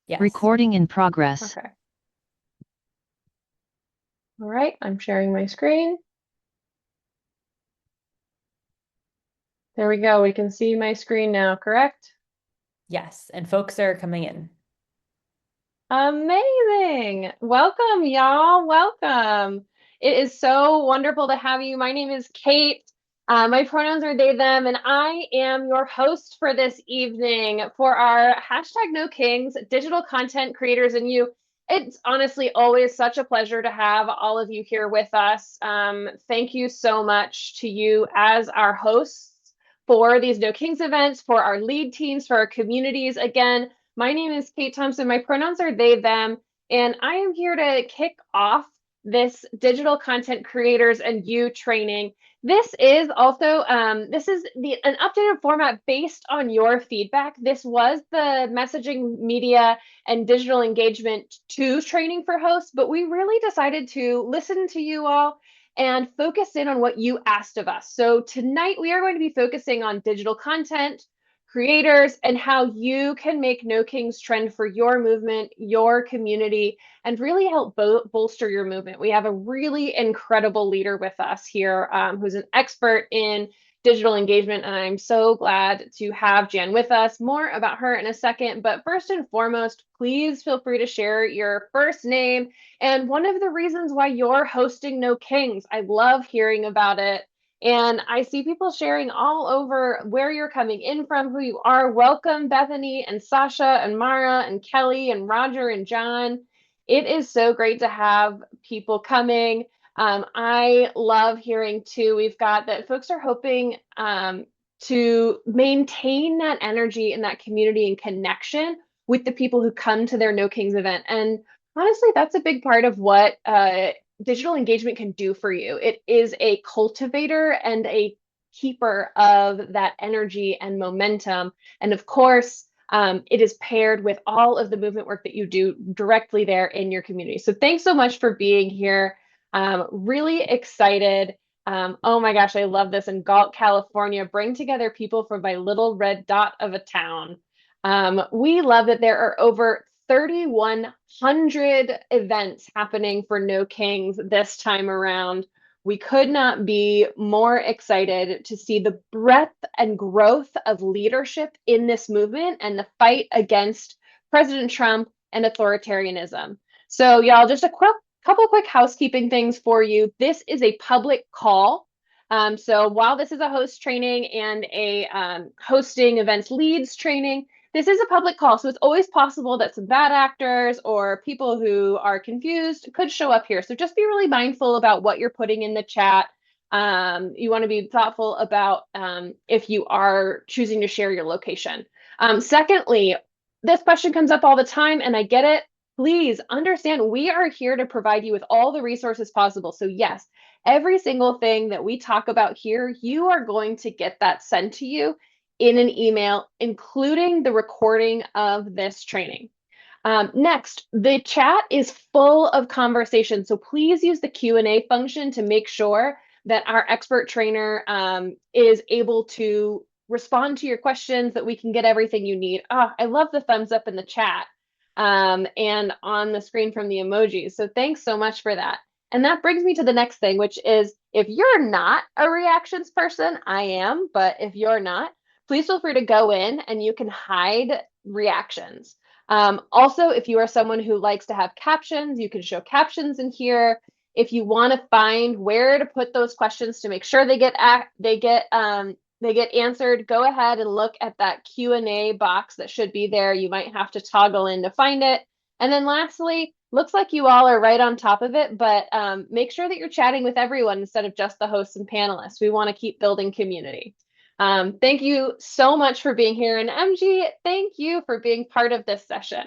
Yes. Recording in progress. Okay. All right, I'm sharing my screen. There we go. We can see my screen now, correct? Yes, and folks are coming in. Amazing. Welcome, y'all. Welcome. It is so wonderful to have you. My name is Kate. My pronouns are they, them, and I am your host for this evening for our #NoKings digital content creators and you. It's honestly always such a pleasure to have all of you here with us. Thank you so much to you as our hosts for these No Kings events, for our lead teams, for our communities. Again, my name is Kate Thompson. My pronouns are they, them, and I am here to kick off this digital content creators and you training. This is also this is an updated format based on your feedback. This was the messaging, media, and digital engagement 2 training for hosts, but we really decided to listen to you all and focus in on what you asked of us. So tonight we are going to be focusing on digital content, creators, and how you can make No Kings trend for your movement, your community, and really help bolster your movement. We have a really incredible leader with us here who's an expert in digital engagement, and I'm so glad to have Jan with us. More about her in a second, but first and foremost, please feel free to share your first name and one of the reasons why you're hosting No Kings. I love hearing about it. And I see people sharing all over where you're coming in from, who you are. Welcome, Bethany and Sasha and Mara and Kelly and Roger and John. It is so great to have people coming. I love hearing too, we've got that folks are hoping to maintain that energy and that community and connection with the people who come to their No Kings event. And honestly, that's a big part of what digital engagement can do for you. It is a cultivator and a keeper of that energy and momentum. And of course, it is paired with all of the movement work that you do directly there in your community. So thanks so much for being here. Really excited. Oh my gosh, I love this. In Galt, California, bring together people from my little red dot of a town. We love that there are over 3,100 events happening for No Kings this time around. We could not be more excited to see the breadth and growth of leadership in this movement and the fight against President Trump and authoritarianism. So, y'all, just a couple quick housekeeping things for you. This is a public call. So while this is a host training and a hosting events leads training, this is a public call, so it's always possible that some bad actors or people who are confused could show up here. So just be really mindful about what you're putting in the chat. You want to be thoughtful about if you are choosing to share your location. Secondly, this question comes up all the time, and I get it. Please understand we are here to provide you with all the resources possible. So yes, every single thing that we talk about here, you are going to get that sent to you in an email, including the recording of this training. Next, the chat is full of conversation, so please use the Q&A function to make sure that our expert trainer is able to respond to your questions, that we can get everything you need. I love the thumbs up in the chat and on the screen from the emojis, so thanks so much for that. And that brings me to the next thing, which is if you're not a reactions person, I am, but if you're not, please feel free to go in and you can hide reactions. Also, if you are someone who likes to have captions, you can show captions in here. If you want to find where to put those questions to make sure they get answered, go ahead and look at that Q&A box that should be there. You might have to toggle in to find it. And then lastly, looks like you all are right on top of it, but make sure that you're chatting with everyone instead of just the hosts and panelists. We want to keep building community. Thank you so much for being here. And MG, thank you for being part of this session.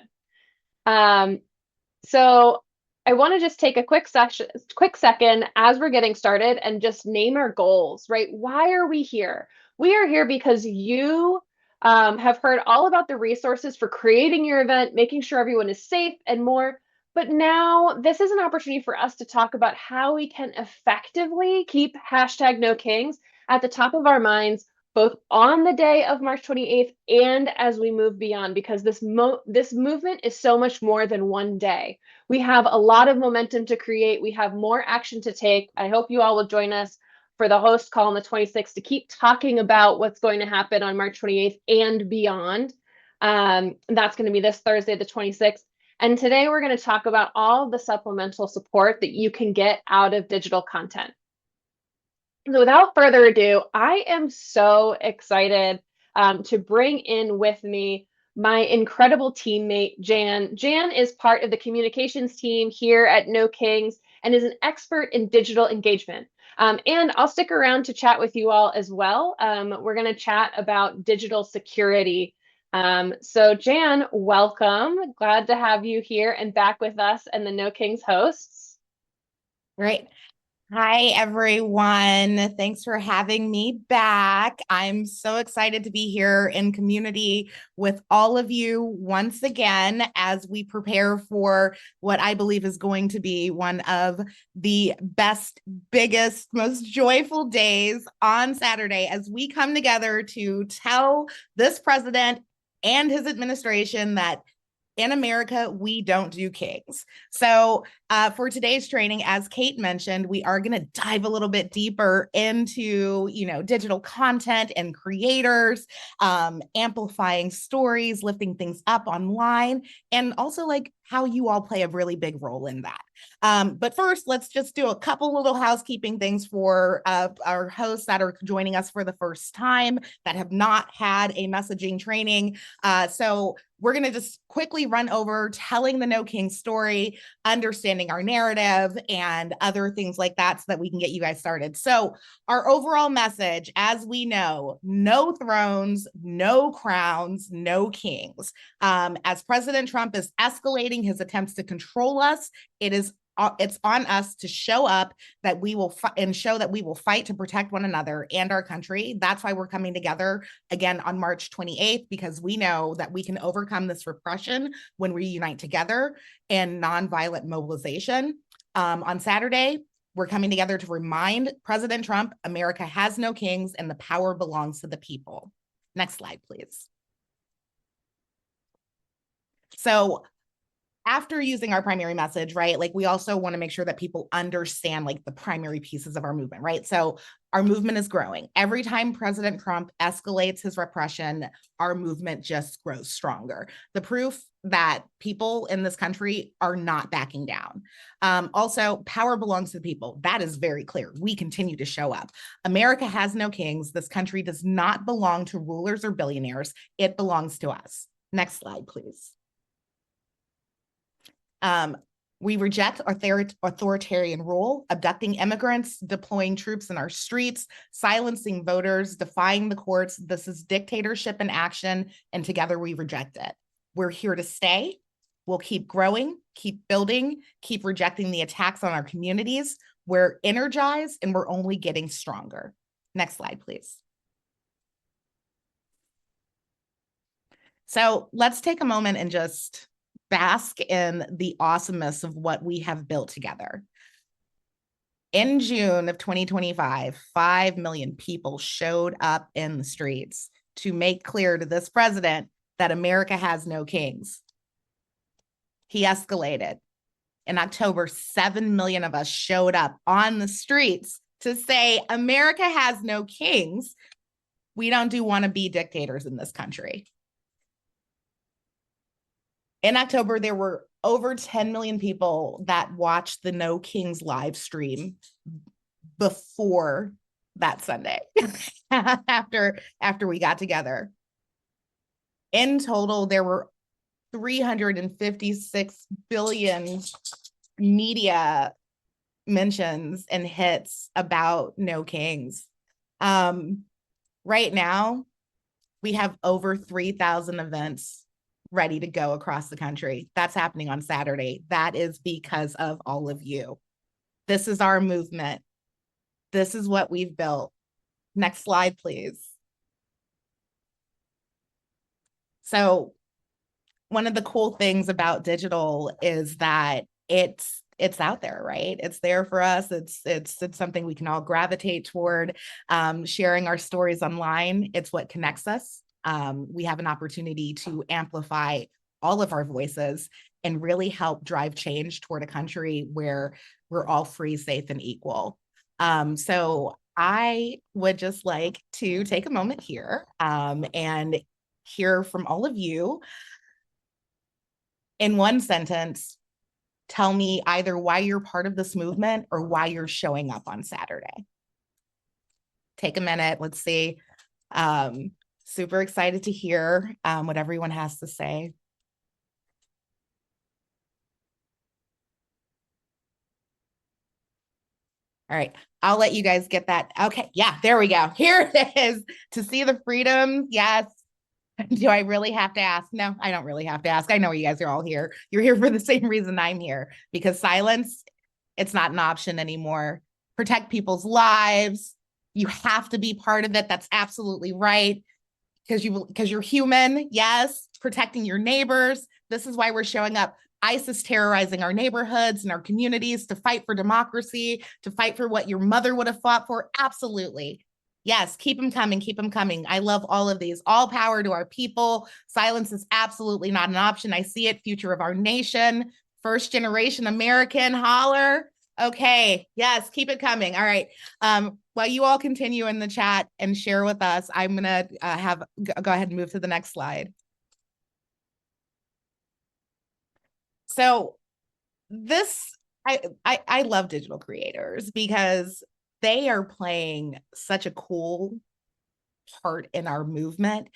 So I want to just take a quick second as we're getting started and just name our goals, right? Why are we here? We are here because you have heard all about the resources for creating your event, making sure everyone is safe and more. But now this is an opportunity for us to talk about how we can effectively keep #NoKings at the top of our minds both on the day of March 28th and as we move beyond, because this movement is so much more than one day. We have a lot of momentum to create. We have more action to take. I hope you all will join us for the host call on the 26th to keep talking about what's going to happen on March 28th and beyond. That's going to be this Thursday, the 26th. And today we're going to talk about all the supplemental support that you can get out of digital content. So without further ado, I am so excited to bring in with me my incredible teammate, Jan. Jan is part of the communications team here at No Kings and is an expert in digital engagement. And I'll stick around to chat with you all as well. We're going to chat about digital security. So Jan, welcome. Glad to have you here and back with us and the No Kings hosts. Great. Hi, everyone. Thanks for having me back. I'm so excited to be here in community with all of you once again as we prepare for what I believe is going to be one of the best, biggest, most joyful days on Saturday as we come together to tell this president and his administration that in America, we don't do kings. So for today's training, as Kate mentioned, we are going to dive a little bit deeper into, digital content and creators, amplifying stories, lifting things up online, and also like how you all play a really big role in that. But first, let's just do a couple little housekeeping things for our hosts that are joining us for the first time that have not had a messaging training. So we're going to just quickly run over telling the No King story, understanding our narrative, and other things like that so that we can get you guys started. So our overall message, as we know, no thrones, no crowns, no kings. As President Trump is escalating his attempts to control us, it's on us to show up that we will and show that we will fight to protect one another and our country. That's why we're coming together again on March 28th, because we know that we can overcome this repression when we unite together in nonviolent mobilization. On Saturday, we're coming together to remind President Trump, America has no kings and the power belongs to the people. Next slide, please. So after using our primary message, right, like we also want to make sure that people understand like the primary pieces of our movement, right? So our movement is growing. Every time President Trump escalates his repression, our movement just grows stronger. The proof that people in this country are not backing down. Also, power belongs to the people. That is very clear. We continue to show up. America has no kings. This country does not belong to rulers or billionaires. It belongs to us. Next slide, please. We reject authoritarian rule, abducting immigrants, deploying troops in our streets, silencing voters, defying the courts. This is dictatorship in action, and together we reject it. We're here to stay. We'll keep growing, keep building, keep rejecting the attacks on our communities. We're energized and we're only getting stronger. Next slide, please. So let's take a moment and just bask in the awesomeness of what we have built together. In June of 2025, 5 million people showed up in the streets to make clear to this president that America has no kings. He escalated. In October, 7 million of us showed up on the streets to say, America has no kings. We don't want to be dictators in this country. In October, there were over 10 million people that watched the No Kings live stream before that Sunday, after we got together. In total, there were 356 billion media mentions and hits about No Kings. Right now, we have over 3,000 events ready to go across the country. That's happening on Saturday. That is because of all of you. This is our movement. This is what we've built. Next slide, please. So one of the cool things about digital is that it's it's out there, right? It's there for us. It's something we can all gravitate toward. Sharing our stories online, it's what connects us. We have an opportunity to amplify all of our voices and really help drive change toward a country where we're all free, safe, and equal. So I would just like to take a moment here and hear from all of you. In one sentence, tell me either why you're part of this movement or why you're showing up on Saturday. Take a minute. Let's see. Super excited to hear what everyone has to say. All right, I'll let you guys get that. Okay, yeah, there we go. Here it is. To see the freedom, yes. Do I really have to ask? No, I don't really have to ask. I know you guys are all here. You're here for the same reason I'm here, because silence, it's not an option anymore. Protect people's lives. You have to be part of it. That's absolutely right. Because you're human. Yes, protecting your neighbors. This is why we're showing up. ISIS terrorizing our neighborhoods and our communities to fight for democracy, to fight for what your mother would have fought for. Absolutely. Yes, keep them coming, keep them coming. I love all of these. All power to our people. Silence is absolutely not an option. I see it. Future of our nation. First generation American, holler. Okay, yes, keep it coming. All right. While you all continue in the chat and share with us, I'm gonna go ahead and move to the next slide. So I love digital creators because they are playing such a cool part in our movement.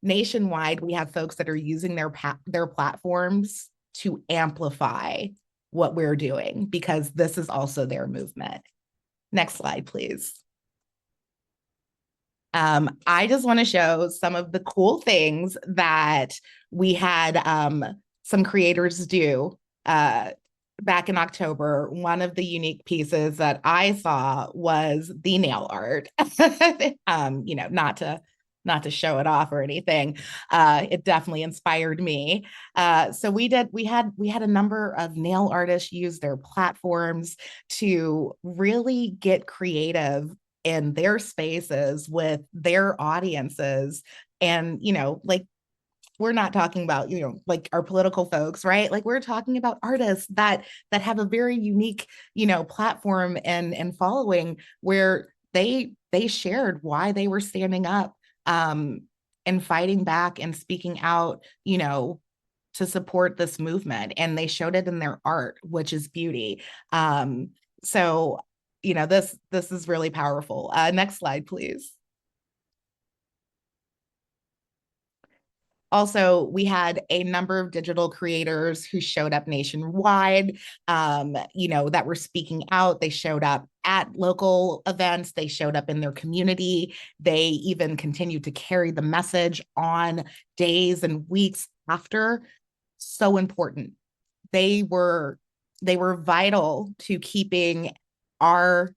Nationwide, we have folks that are using their platforms to amplify what we're doing, because this is also their movement. Next slide, please. I just want to show some of the cool things that we had some creators do back in October. One of the unique pieces that I saw was the nail art. You know, not to show it off or anything. It definitely inspired me. So we had a number of nail artists use their platforms to really get creative in their spaces with their audiences. And, you know, like, we're not talking about, you know, like our political folks, right? Like, we're talking about artists that have a very unique, you know, platform and following, where they shared why they were standing up and fighting back and speaking out, you know, to support this movement. And they showed it in their art, which is beauty. So, you know, this is really powerful. Next slide, please. Also, we had a number of digital creators who showed up nationwide, you know, that were speaking out. They showed up at local events. They showed up in their community. They even continued to carry the message on days and weeks after. So important. They were vital to keeping our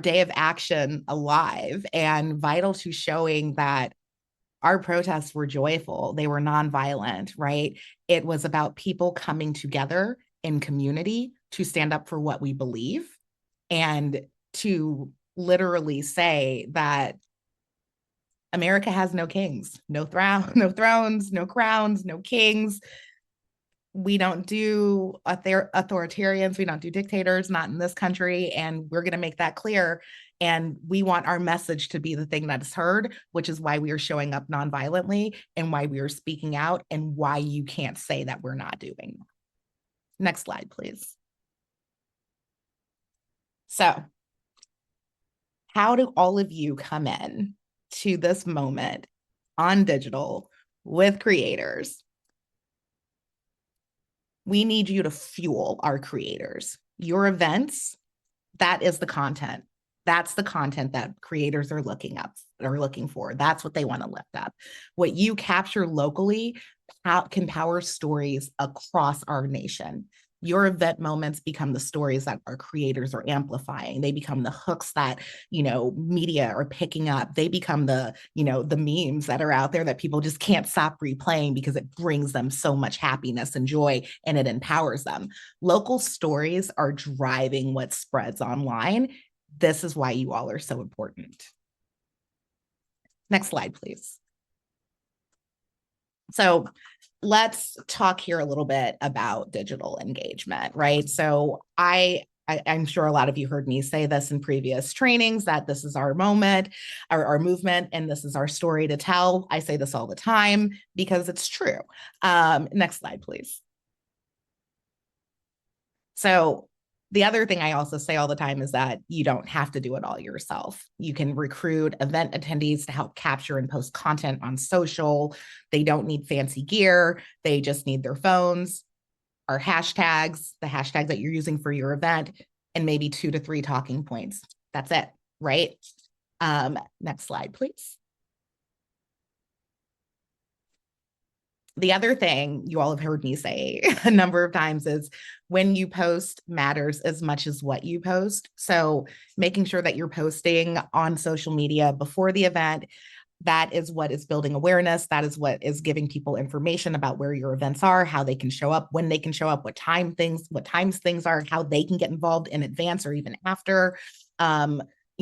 day of action alive, and vital to showing that our protests were joyful. They were nonviolent, right? It was about people coming together in community to stand up for what we believe, and to literally say that America has no kings, no thrones, no crowns, no kings. We don't do authoritarians. We don't do dictators, not in this country. And we're going to make that clear. And we want our message to be the thing that is heard, which is why we are showing up nonviolently, and why we are speaking out, and why you can't say that we're not doing that. Next slide, please. So, how do all of you come in to this moment on digital with creators? We need you to fuel our creators. Your events, that is the content. That's the content that creators are looking for. That's what they want to lift up. What you capture locally can power stories across our nation. Your event moments become the stories that our creators are amplifying. They become the hooks that, media are picking up. They become the memes that are out there that people just can't stop replaying because it brings them so much happiness and joy, and it empowers them. Local stories are driving what spreads online. This is why you all are so important. Next slide, please. So let's talk here a little bit about digital engagement, right? So I'm sure a lot of you heard me say this in previous trainings, that this is our moment, our movement, and this is our story to tell. I say this all the time because it's true. Next slide, please. So the other thing I also say all the time is that you don't have to do it all yourself. You can recruit event attendees to help capture and post content on social. They don't need fancy gear. They just need their phones, our hashtags, the hashtag that you're using for your event, and maybe 2 to 3 talking points. That's it, right? Next slide, please. The other thing you all have heard me say a number of times is when you post matters as much as what you post. So making sure that you're posting on social media before the event, that is what is building awareness. That is what is giving people information about where your events are, how they can show up, when they can show up, what times things are, how they can get involved in advance or even after.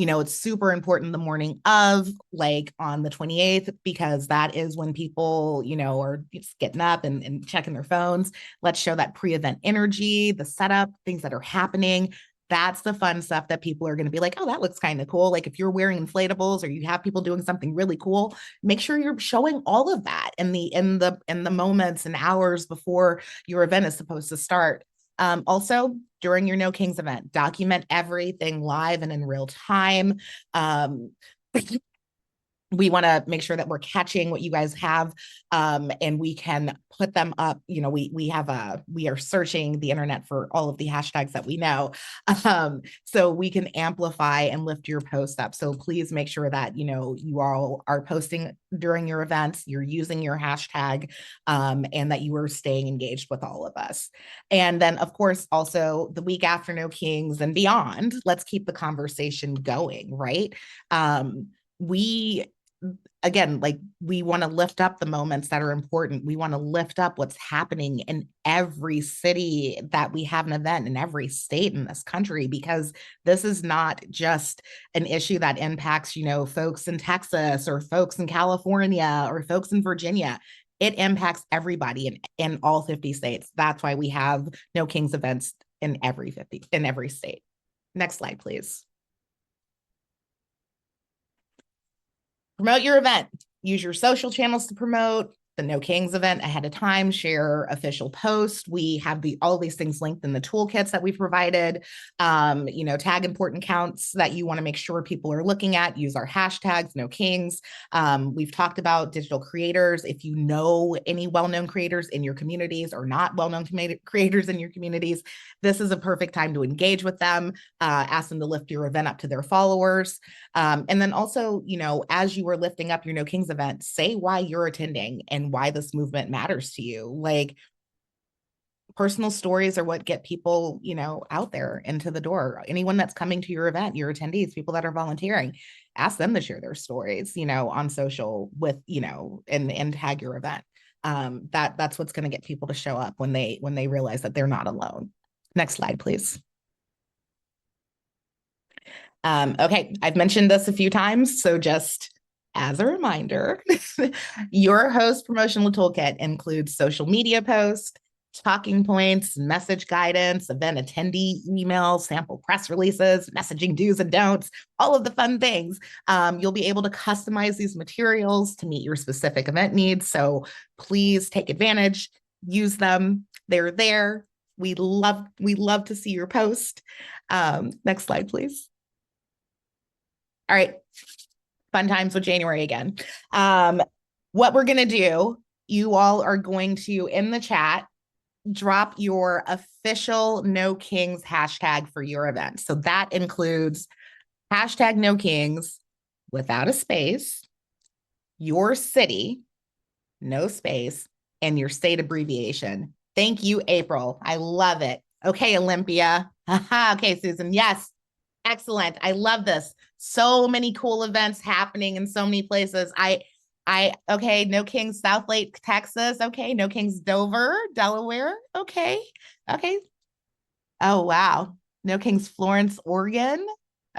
It's super important the morning of, like on the 28th, because that is when people, are just getting up and checking their phones. Let's show that pre-event energy, the setup, things that are happening. That's the fun stuff that people are going to be like, oh, that looks kind of cool. Like if you're wearing inflatables or you have people doing something really cool, make sure you're showing all of that in the moments and hours before your event is supposed to start. Also, during your No Kings event, document everything live and in real time. We want to make sure that we're catching what you guys have, and we can put them up. We are searching the internet for all of the hashtags that we know, so we can amplify and lift your post up. So please make sure that you all are posting during your events, you're using your hashtag, and that you are staying engaged with all of us. And then, of course, also the week after No Kings and beyond, let's keep the conversation going, right? We want to lift up the moments that are important. We want to lift up what's happening in every city that we have an event, in every state in this country, because this is not just an issue that impacts, folks in Texas or folks in California or folks in Virginia. It impacts everybody in all 50 states. That's why we have No Kings events in every state. Next slide, please. Promote your event. Use your social channels to promote the No Kings event ahead of time. Share official posts. We have all these things linked in the toolkits that we provided. Tag important accounts that you want to make sure people are looking at. Use our hashtags, No Kings. We've talked about digital creators. If you know any well-known creators in your communities or not well-known creators in your communities, this is a perfect time to engage with them. Ask them to lift your event up to their followers. And then also, as you are lifting up your No Kings event, say why you're attending and why this movement matters to you. Like, personal stories are what get people, out there into the door. Anyone that's coming to your event, your attendees, people that are volunteering, ask them to share their stories, on social with, and tag your event. That's what's going to get people to show up when they realize that they're not alone. Next slide, please. Okay, I've mentioned this a few times, so just as a reminder, your host promotional toolkit includes social media posts, talking points, message guidance, event attendee emails, sample press releases, messaging do's and don'ts, all of the fun things. You'll be able to customize these materials to meet your specific event needs. So please take advantage, use them. They're there. We love to see your post. Next slide, please. All right. Fun times with January again. What we're going to do, you all are going to, in the chat, drop your official No Kings hashtag for your event. So that includes hashtag No Kings without a space, your city, no space, and your state abbreviation. Thank you, April. I love it. Okay, Olympia. Okay, Susan. Yes. Excellent. I love this. So many cool events happening in so many places. Okay, No Kings, South Lake, Texas. Okay, No Kings, Dover, Delaware. Okay. Okay. Oh, wow. No Kings, Florence, Oregon.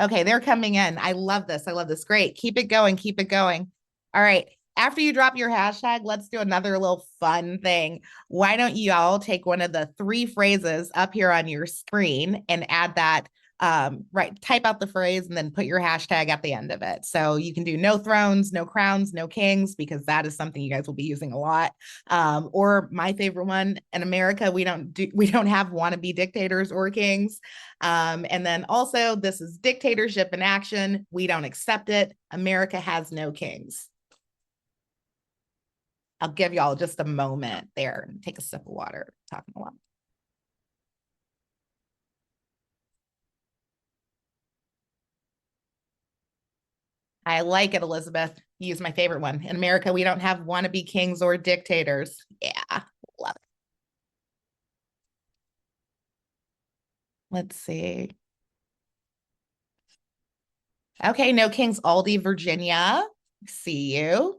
Okay, they're coming in. I love this. I love this. Great. Keep it going. Keep it going. All right. After you drop your hashtag, let's do another little fun thing. Why don't you all take one of the 3 phrases up here on your screen and add that right, type out the phrase and then put your hashtag at the end of it. So you can do no thrones, no crowns, no kings, because that is something you guys will be using a lot. Or my favorite one, in America, we don't have wannabe dictators or kings. And then also, this is dictatorship in action. We don't accept it. America has no kings. I'll give y'all just a moment there and take a sip of water. Talking a lot. I like it, Elizabeth. Use my favorite one. In America, we don't have wannabe kings or dictators. Yeah, love it. Let's see. Okay, no kings, Aldi, Virginia. See you.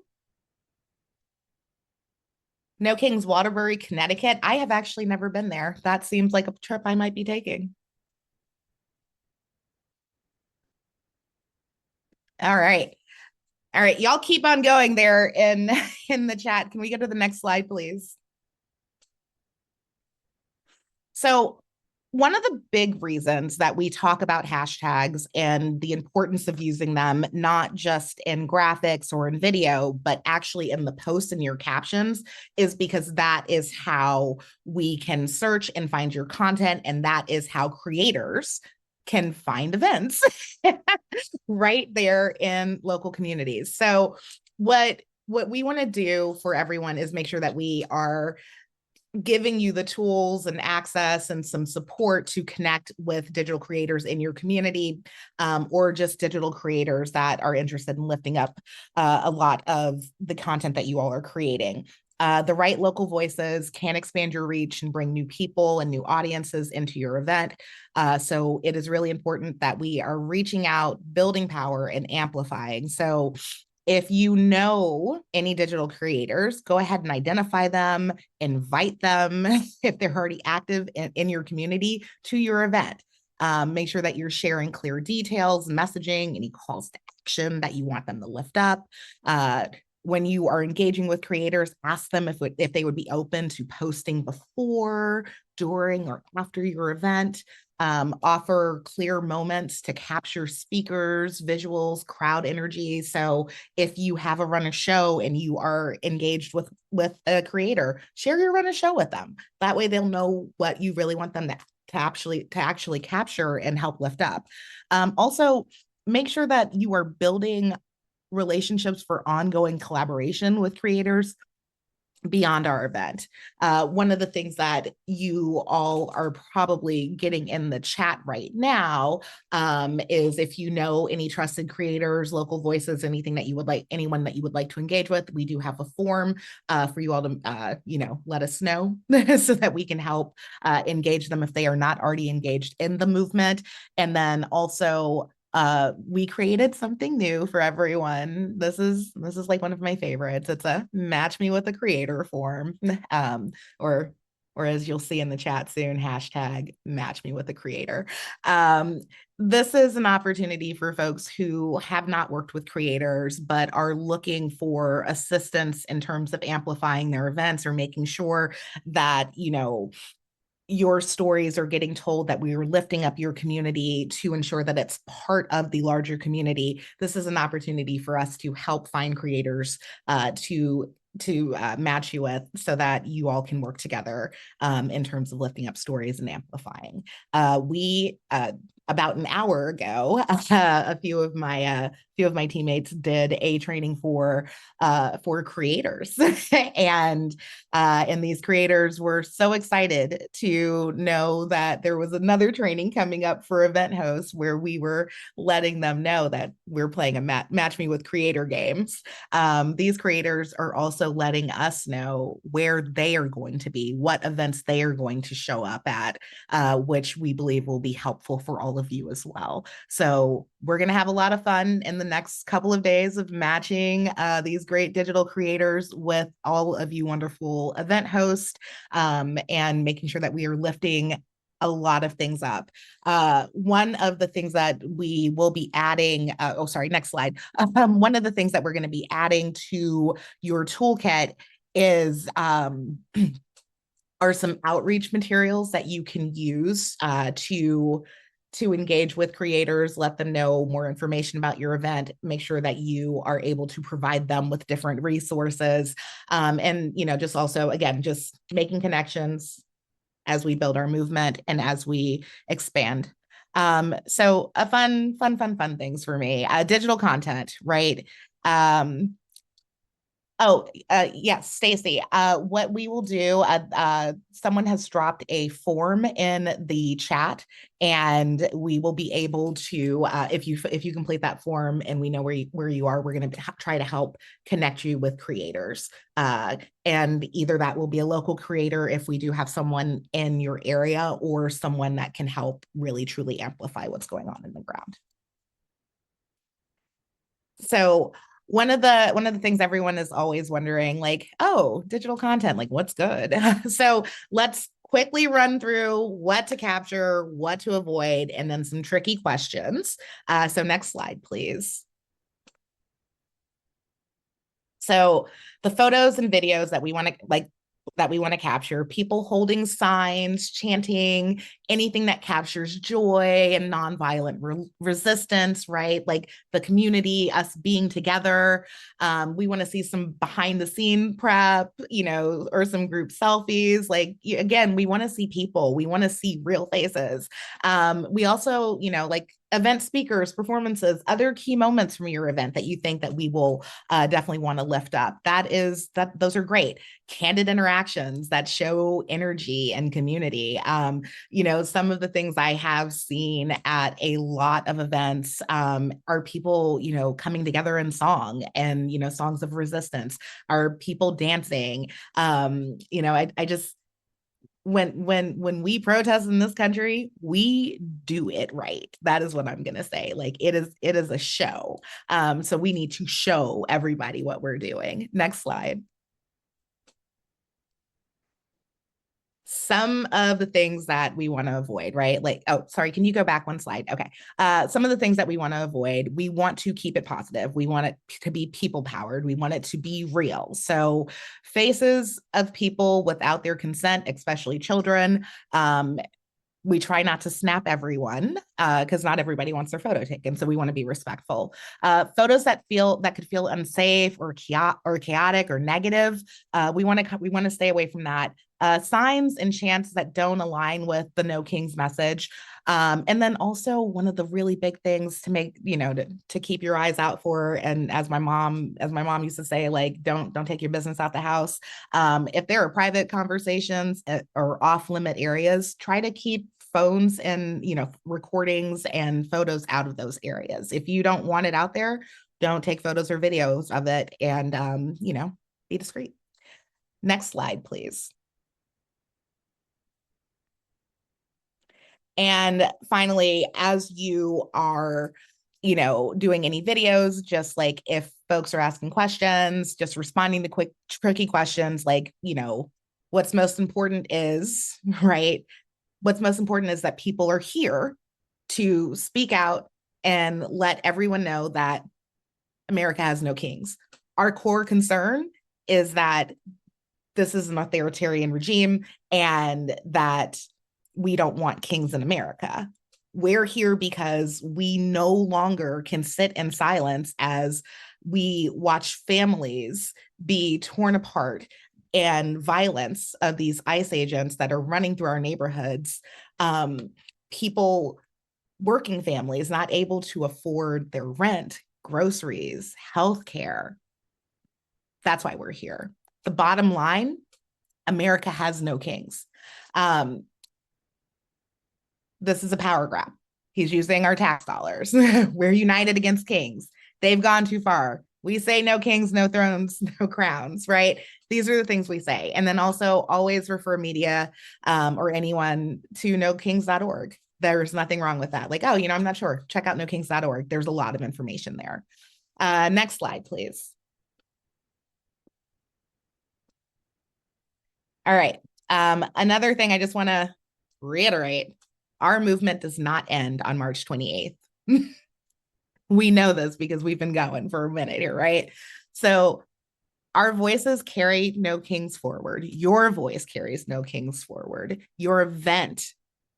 No Kings, Waterbury, Connecticut. I have actually never been there. That seems like a trip I might be taking. All right. All right, y'all keep on going there in the chat. Can we go to the next slide, please? So one of the big reasons that we talk about hashtags and the importance of using them, not just in graphics or in video, but actually in the posts and your captions, is because that is how we can search and find your content. And that is how creators can find events right there in local communities. So what we want to do for everyone is make sure that we are giving you the tools and access and some support to connect with digital creators in your community, or just digital creators that are interested in lifting up a lot of the content that you all are creating. The right local voices can expand your reach and bring new people and new audiences into your event. So it is really important that we are reaching out, building power, and amplifying. So if you know any digital creators, go ahead and identify them, invite them if they're already active in your community to your event. Make sure that you're sharing clear details, messaging, any calls to action that you want them to lift up. When you are engaging with creators, ask them if they would be open to posting before, during, or after your event. Offer clear moments to capture speakers, visuals, crowd energy. So if you have a run a show and you are engaged with a creator, share your run a show with them. That way they'll know what you really want them to actually capture and help lift up. Also, make sure that you are building relationships for ongoing collaboration with creators beyond our event. One of the things that you all are probably getting in the chat right now is if you know any trusted creators, local voices, anything that you would like, anyone that you would like to engage with, we do have a form for you all to, let us know so that we can help engage them if they are not already engaged in the movement. And then also, we created something new for everyone. This is like one of my favorites. It's a match me with a creator form. Or as you'll see in the chat soon, hashtag match me with a creator. This is an opportunity for folks who have not worked with creators, but are looking for assistance in terms of amplifying their events or making sure that, your stories are getting told, that we are lifting up your community to ensure that it's part of the larger community. This is an opportunity for us to help find creators to match you with so that you all can work together in terms of lifting up stories and amplifying. We about an hour ago, a few of of my teammates did a training for creators, and these creators were so excited to know that there was another training coming up for event hosts where we were letting them know that we're playing a Match Me with Creator games. These creators are also letting us know where they are going to be, what events they are going to show up at, which we believe will be helpful for all of you as well. So we're going to have a lot of fun in the next couple of days of matching these great digital creators with all of you wonderful event hosts, and making sure that we are lifting a lot of things up. One of the things that we will be adding, next slide. One of the things that we're going to be adding to your toolkit is are some outreach materials that you can use to engage with creators, let them know more information about your event, make sure that you are able to provide them with different resources. And, just also, again, just making connections as we build our movement and as we expand. So a fun things for me, digital content, right? Yes, Stacy. What we will do, someone has dropped a form in the chat, and we will be able to, if you complete that form and we know where you are, we're going to try to help connect you with creators. And either that will be a local creator if we do have someone in your area, or someone that can help really truly amplify what's going on in the ground. So one of the things everyone is always wondering, like, oh, digital content, like, what's good? So let's quickly run through what to capture, what to avoid, and then some tricky questions. So next slide, please. So the photos and videos that we want to capture, people holding signs, chanting, anything that captures joy and nonviolent resistance, right? Like the community, us being together. We want to see some behind the scene prep, or some group selfies. Like, again, we want to see people, we want to see real faces. We also, like event speakers, performances, other key moments from your event that you think that we will definitely want to lift up. Those are great. Candid interactions that show energy and community. Some of the things I have seen at a lot of events are people, coming together in song and, songs of resistance, are people dancing. I just, when we protest in this country, we do it right. That is what I'm going to say. Like it is a show. So we need to show everybody what we're doing. Next slide. Some of the things that we want to avoid, right? Like, oh, sorry, can you go back one slide? Okay. Some of the things that we want to avoid, we want to keep it positive. We want it to be people powered. We want it to be real. So faces of people without their consent, especially children. We try not to snap everyone because not everybody wants their photo taken. So we want to be respectful. Photos that could feel unsafe or chaotic or negative. We want to stay away from that. Signs and chants that don't align with the No Kings message. And then also one of the really big things to make, to keep your eyes out for. And as my mom used to say, like, don't take your business out the house. If there are private conversations or off limit areas, try to keep phones and, recordings and photos out of those areas. If you don't want it out there, don't take photos or videos of it, and, be discreet. Next slide, please. And finally, as you are, doing any videos, just like if folks are asking questions, just responding to quick, tricky questions, like, what's most important is, right? What's most important is that people are here to speak out and let everyone know that America has no kings. Our core concern is that this is an authoritarian regime and that we don't want kings in America. We're here because we no longer can sit in silence as we watch families be torn apart and violence of these ICE agents that are running through our neighborhoods. People, working families, not able to afford their rent, groceries, healthcare. That's why we're here. The bottom line, America has no kings. This is a power grab. He's using our tax dollars. We're united against kings. They've gone too far. We say no kings, no thrones, no crowns, right? These are the things we say. And then also always refer media or anyone to nokings.org. There's nothing wrong with that. Like, oh, I'm not sure. Check out nokings.org. There's a lot of information there. Next slide, please. All right. Another thing I just want to reiterate, our movement does not end on March 28th. We know this because we've been going for a minute here, right? So our voices carry No Kings forward. Your voice carries No Kings forward. Your event,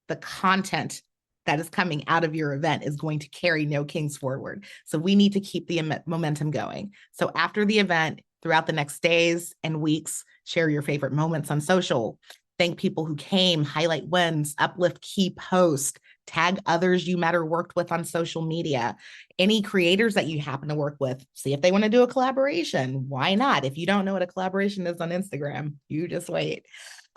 the content that is coming out of your event is going to carry No Kings forward. So we need to keep the momentum going. So after the event, throughout the next days and weeks, share your favorite moments on social. Thank people who came, highlight wins, uplift key posts, tag others you met or worked with on social media. Any creators that you happen to work with, see if they want to do a collaboration. Why not? If you don't know what a collaboration is on Instagram, you just wait.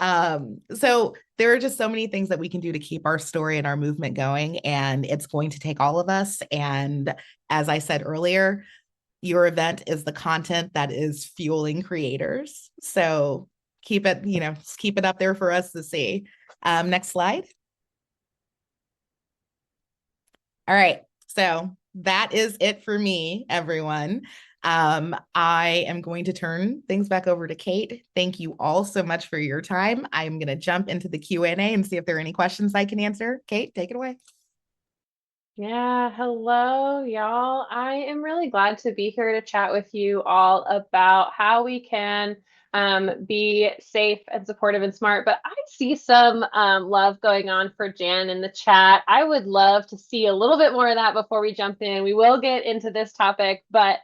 So there are just so many things that we can do to keep our story and our movement going, and it's going to take all of us. And as I said earlier, your event is the content that is fueling creators. So keep it, just keep it up there for us to see. Next slide. All right. So that is it for me, everyone. I am going to turn things back over to Kate. Thank you all so much for your time. I'm going to jump into the Q&A and see if there are any questions I can answer. Kate, take it away. Yeah, hello, y'all. I am really glad to be here to chat with you all about how we can be safe and supportive and smart. But I see some love going on for Jan in the chat. I would love to see a little bit more of that before we jump in. We will get into this topic, but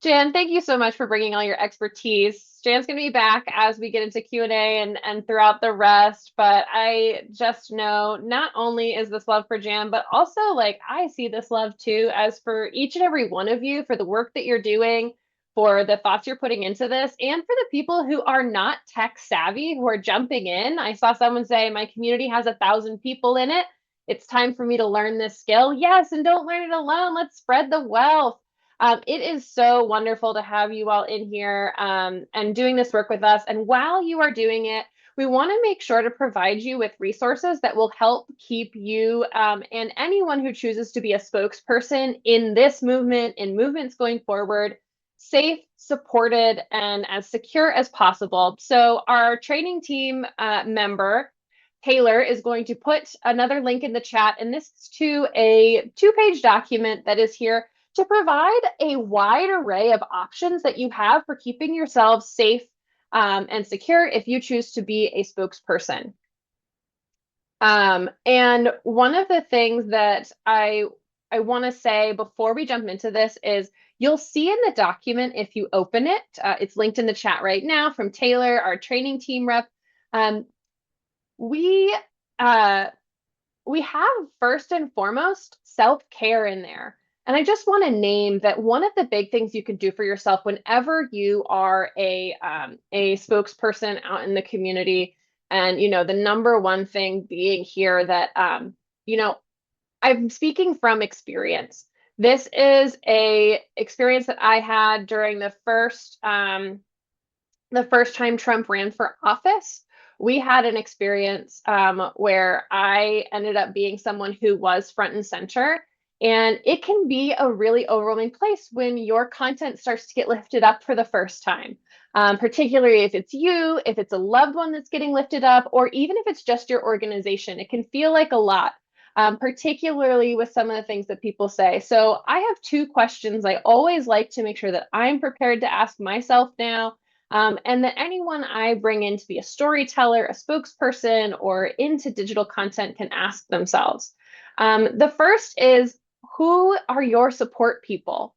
Jan, thank you so much for bringing all your expertise. Jan's going to be back as we get into Q&A and throughout the rest, but I just know not only is this love for Jan, but also like I see this love too as for each and every one of you for the work that you're doing, for the thoughts you're putting into this, and for the people who are not tech savvy, who are jumping in. I saw someone say, my community has 1,000 people in it. It's time for me to learn this skill. Yes, and don't learn it alone. Let's spread the wealth. It is so wonderful to have you all in here and doing this work with us. And while you are doing it, we want to make sure to provide you with resources that will help keep you and anyone who chooses to be a spokesperson in this movement, in movements going forward, safe, supported, and as secure as possible. So our training team member, Taylor, is going to put another link in the chat, and this is to a 2-page document that is here to provide a wide array of options that you have for keeping yourselves safe and secure if you choose to be a spokesperson. And one of the things that I want to say before we jump into this is you'll see in the document if you open it, it's linked in the chat right now from Taylor, our training team rep. We have first and foremost self-care in there. And I just want to name that one of the big things you can do for yourself whenever you are a spokesperson out in the community, and the number one thing being here that I'm speaking from experience. This is a experience that I had during the first time Trump ran for office. We had an experience where I ended up being someone who was front and center. And it can be a really overwhelming place when your content starts to get lifted up for the first time, particularly if it's you, if it's a loved one that's getting lifted up, or even if it's just your organization. It can feel like a lot, particularly with some of the things that people say. So I have 2 questions I always like to make sure that I'm prepared to ask myself now, and that anyone I bring in to be a storyteller, a spokesperson, or into digital content can ask themselves. The first is, who are your support people?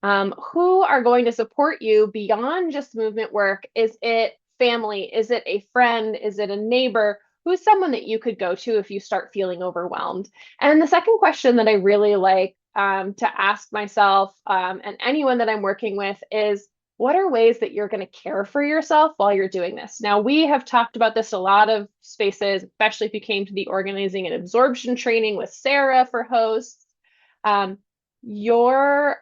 Who are going to support you beyond just movement work? Is it family? Is it a friend? Is it a neighbor? Who's someone that you could go to if you start feeling overwhelmed? And the second question that I really like to ask myself and anyone that I'm working with is, what are ways that you're going to care for yourself while you're doing this? Now, we have talked about this a lot of spaces, especially if you came to the organizing and absorption training with Sarah for hosts. Your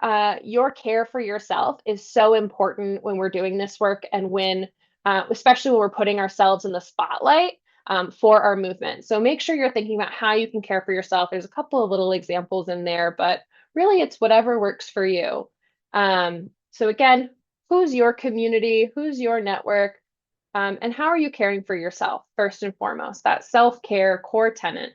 care for yourself is so important when we're doing this work, and when especially when we're putting ourselves in the spotlight for our movement. So make sure you're thinking about how you can care for yourself. There's a couple of little examples in there, but really it's whatever works for you. So again, who's your community? Who's your network? And how are you caring for yourself first and foremost? That self-care core tenet.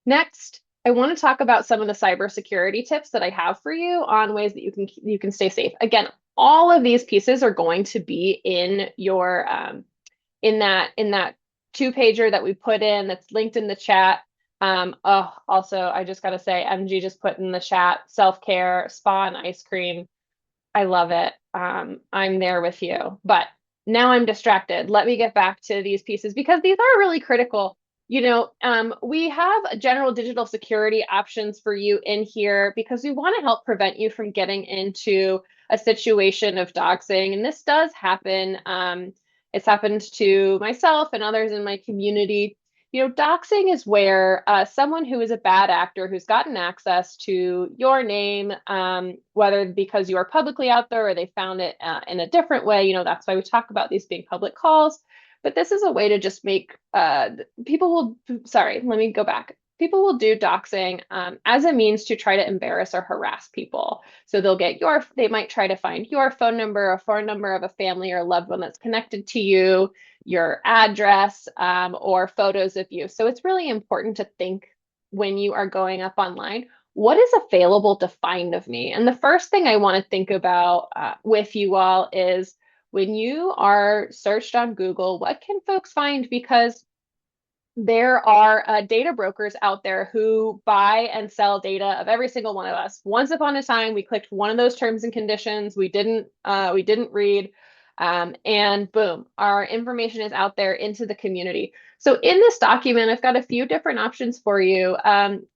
Next, I want to talk about some of the cybersecurity tips that I have for you on ways that you can stay safe. Again, all of these pieces are going to be in your in that 2-pager that we put in, that's linked in the chat. Also, I just got to say, MG just put in the chat, self-care, spa and ice cream. I love it. I'm there with you. But now I'm distracted. Let me get back to these pieces because these are really critical. You know, we have general digital security options for you in here because we want to help prevent you from getting into a situation of doxing. And this does happen. It's happened to myself and others in my community. You know, doxing is where someone who is a bad actor who's gotten access to your name, whether because you are publicly out there or they found it in a different way, you know, that's why we talk about these being public calls. But this is a way to just make people will do doxing as a means to try to embarrass or harass people. So they might try to find your phone number, a phone number of a family or loved one that's connected to you, your address, or photos of you. So it's really important to think when you are going up online, what is available to find of me? And the first thing I want to think about with you all is, when you are searched on Google, what can folks find? Because there are data brokers out there who buy and sell data of every single one of us. Once upon a time, we clicked one of those terms and conditions. We didn't read, and boom, our information is out there into the community. So in this document, I've got a few different options for you.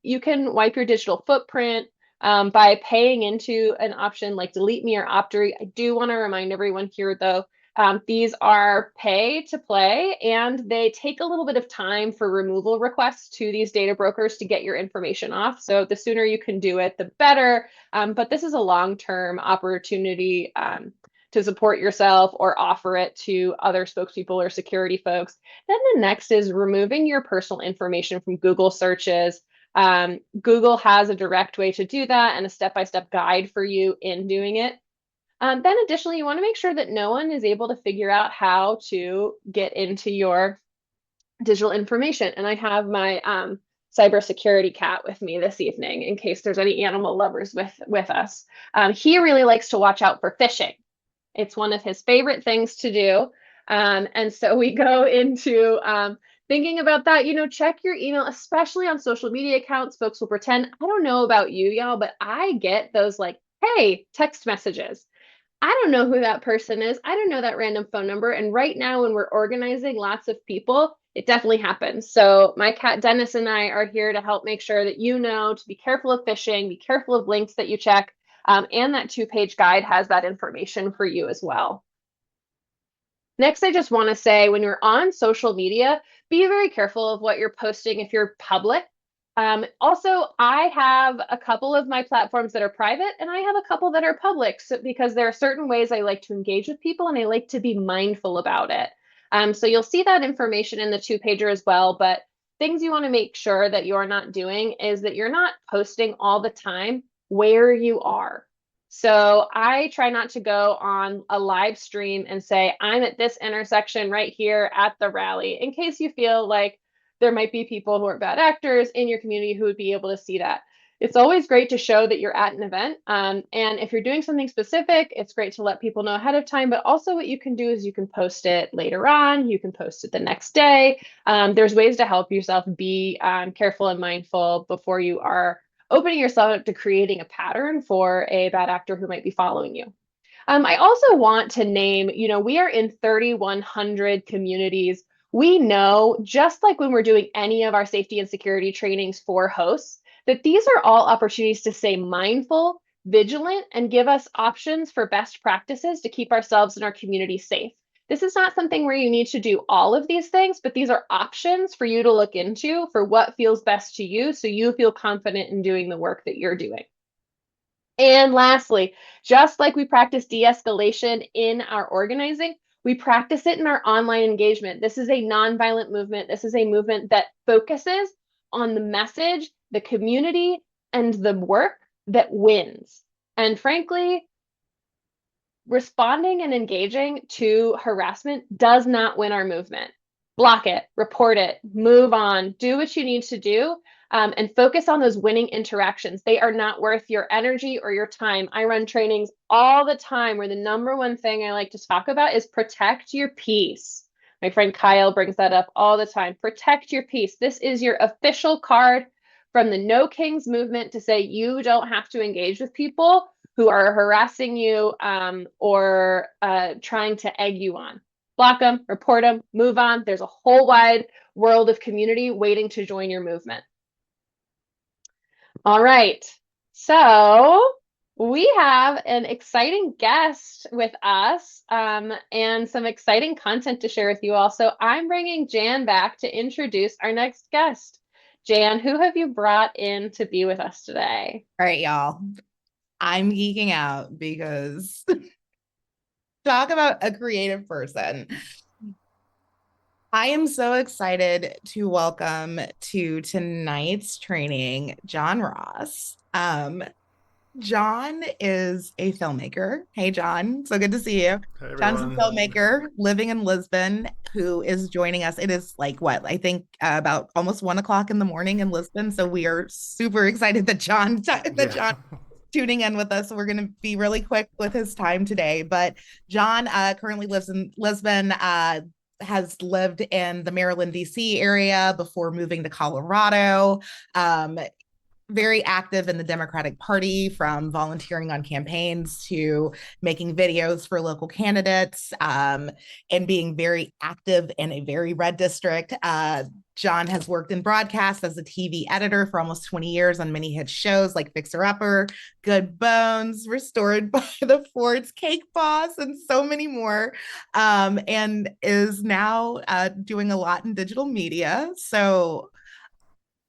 You can wipe your digital footprint by paying into an option like Delete Me or Optory. I do want to remind everyone here, though, these are pay to play, and they take a little bit of time for removal requests to these data brokers to get your information off. So the sooner you can do it, the better. But this is a long-term opportunity to support yourself or offer it to other spokespeople or security folks. Then the next is removing your personal information from Google searches. Google has a direct way to do that and a step-by-step guide for you in doing it. Then additionally, you want to make sure that no one is able to figure out how to get into your digital information. And I have my cybersecurity cat with me this evening in case there's any animal lovers with us. He really likes to watch out for phishing. It's one of his favorite things to do. And so we go into thinking about that. You know, check your email, especially on social media accounts. Folks will pretend, I don't know about you, y'all, but I get those like, hey, text messages. I don't know who that person is. I don't know that random phone number. And right now, when we're organizing lots of people, it definitely happens. So my cat Dennis and I are here to help make sure that you know to be careful of phishing, be careful of links that you check, and that 2-page guide has that information for you as well. Next, I just want to say, when you're on social media, be very careful of what you're posting if you're public. Also, I have a couple of my platforms that are private, and I have a couple that are public, because there are certain ways I like to engage with people, and I like to be mindful about it. So you'll see that information in the 2-pager as well, but things you want to make sure that you're not doing is that you're not posting all the time where you are. So I try not to go on a live stream and say, I'm at this intersection right here at the rally, in case you feel like there might be people who are bad actors in your community who would be able to see that. It's always great to show that you're at an event. And if you're doing something specific, it's great to let people know ahead of time. But also what you can do is you can post it later on. You can post it the next day. There's ways to help yourself be careful and mindful before you are opening yourself up to creating a pattern for a bad actor who might be following you. I also want to name, you know, we are in 3,100 communities. We know, just like when we're doing any of our safety and security trainings for hosts, that these are all opportunities to stay mindful, vigilant, and give us options for best practices to keep ourselves and our community safe. This is not something where you need to do all of these things, but these are options for you to look into for what feels best to you so you feel confident in doing the work that you're doing. And lastly, just like we practice de-escalation in our organizing, we practice it in our online engagement. This is a nonviolent movement. This is a movement that focuses on the message, the community, and the work that wins. And frankly, responding and engaging to harassment does not win our movement. Block it, report it, move on, do what you need to do, and focus on those winning interactions. They are not worth your energy or your time. I run trainings all the time where the number one thing I like to talk about is protect your peace. My friend Kyle brings that up all the time. Protect your peace. This is your official card from the No Kings movement to say you don't have to engage with people who are harassing you or trying to egg you on. Block them, report them, move on. There's a whole wide world of community waiting to join your movement. All right, so we have an exciting guest with us and some exciting content to share with you all. So I'm bringing Jan back to introduce our next guest. Jan, who have you brought in to be with us today? All right, y'all. I'm geeking out because talk about a creative person. I am so excited to welcome to tonight's training, John Ross. John is a filmmaker. Hey, John. So good to see you. Hey, John's a everyone. filmmaker living in Lisbon who is joining us. It is like what I think about almost 1 o'clock in the morning in Lisbon. So we are super excited that John tuning in with us. We're going to be really quick with his time today. But John currently lives in Lisbon, has lived in the Maryland, D.C. area before moving to Colorado. Very active in the Democratic Party, from volunteering on campaigns to making videos for local candidates, and being very active in a very red district. John has worked in broadcast as a TV editor for almost 20 years on many hit shows like Fixer Upper, Good Bones, Restored by the Fords, Cake Boss, and so many more, and is now doing a lot in digital media. So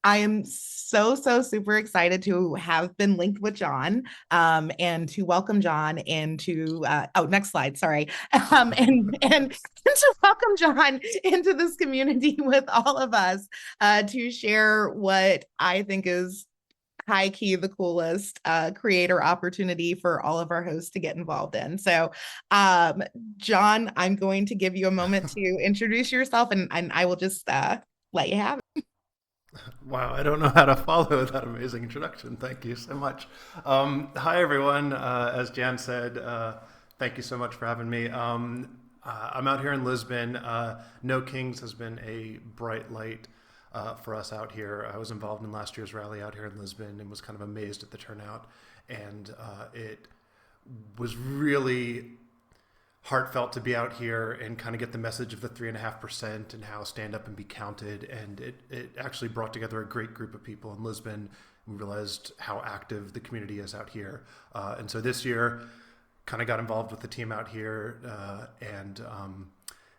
I am so super excited to have been linked with John, and to welcome John into next slide, sorry, and to welcome John into this community with all of us, to share what I think is high key the coolest creator opportunity for all of our hosts to get involved in. So John, I'm going to give you a moment to introduce yourself, and I will just let you have it. Wow, I don't know how to follow that amazing introduction. Thank you so much. Hi, everyone. As Jan said, thank you so much for having me. I'm out here in Lisbon. No Kings has been a bright light for us out here. I was involved in last year's rally out here in Lisbon and was kind of amazed at the turnout. And it was really heartfelt to be out here and kind of get the message of the 3.5% and how stand up and be counted. And it actually brought together a great group of people in Lisbon. We realized how active the community is out here. And so this year kind of got involved with the team out here and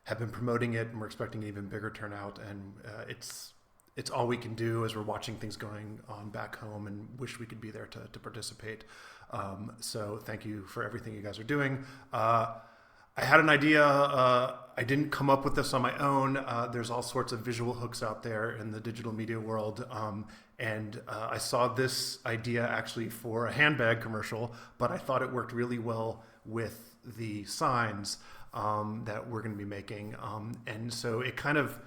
have been promoting it, and we're expecting an even bigger turnout. And it's all we can do as we're watching things going on back home, and wish we could be there to participate. So thank you for everything you guys are doing. I had an idea. I didn't come up with this on my own. There's all sorts of visual hooks out there in the digital media world. And I saw this idea actually for a handbag commercial, but I thought it worked really well with the signs that we're going to be making. And so it kind of,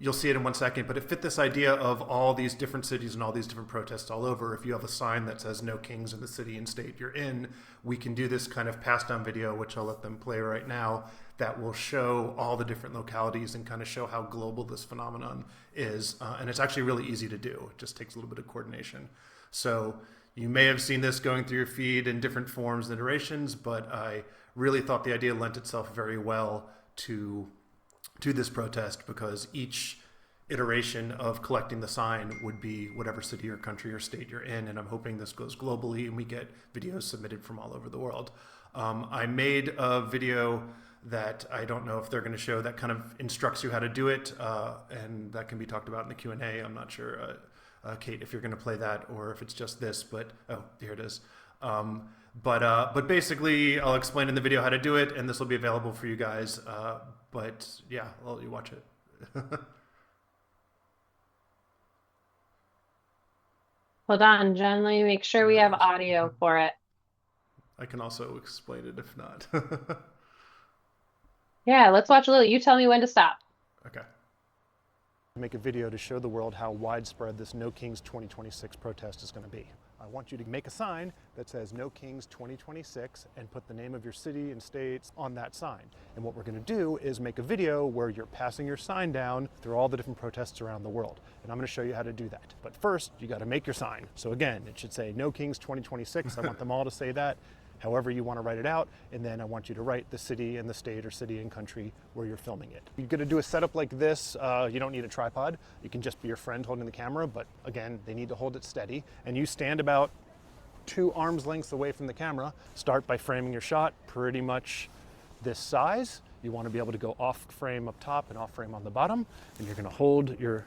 you'll see it in 1 second, but it fit this idea of all these different cities and all these different protests all over. If you have a sign that says No Kings in the city and state you're in, we can do this kind of pass down video, which I'll let them play right now, that will show all the different localities and kind of show how global this phenomenon is. And it's actually really easy to do. It just takes a little bit of coordination. So you may have seen this going through your feed in different forms and iterations, but I really thought the idea lent itself very well to this protest, because each iteration of collecting the sign would be whatever city or country or state you're in. And I'm hoping this goes globally and we get videos submitted from all over the world. I made a video that I don't know if they're going to show that kind of instructs you how to do it. And that can be talked about in the Q&A. I'm not sure, Kate, if you're going to play that or if it's just this, but oh, here it is. But basically I'll explain in the video how to do it and this will be available for you guys. But yeah, I'll let you watch it. Hold on, Jen, let me make sure we have audio for it. I can also explain it if not. Yeah, let's watch a little. You tell me when to stop. Okay. Make a video to show the world how widespread this No Kings 2026 protest is going to be. I want you to make a sign that says No Kings 2026 and put the name of your city and states on that sign. And what we're going to do is make a video where you're passing your sign down through all the different protests around the world. And I'm going to show you how to do that. But first, you got to make your sign. So again, it should say No Kings 2026. I want them all to say that, however you want to write it out, and then I want you to write the city and the state or city and country where you're filming it. You're going to do a setup like this. You don't need a tripod. You can just be your friend holding the camera, but again, they need to hold it steady. And you stand about 2 arms lengths away from the camera. Start by framing your shot pretty much this size. You want to be able to go off frame up top and off frame on the bottom, and you're going to hold your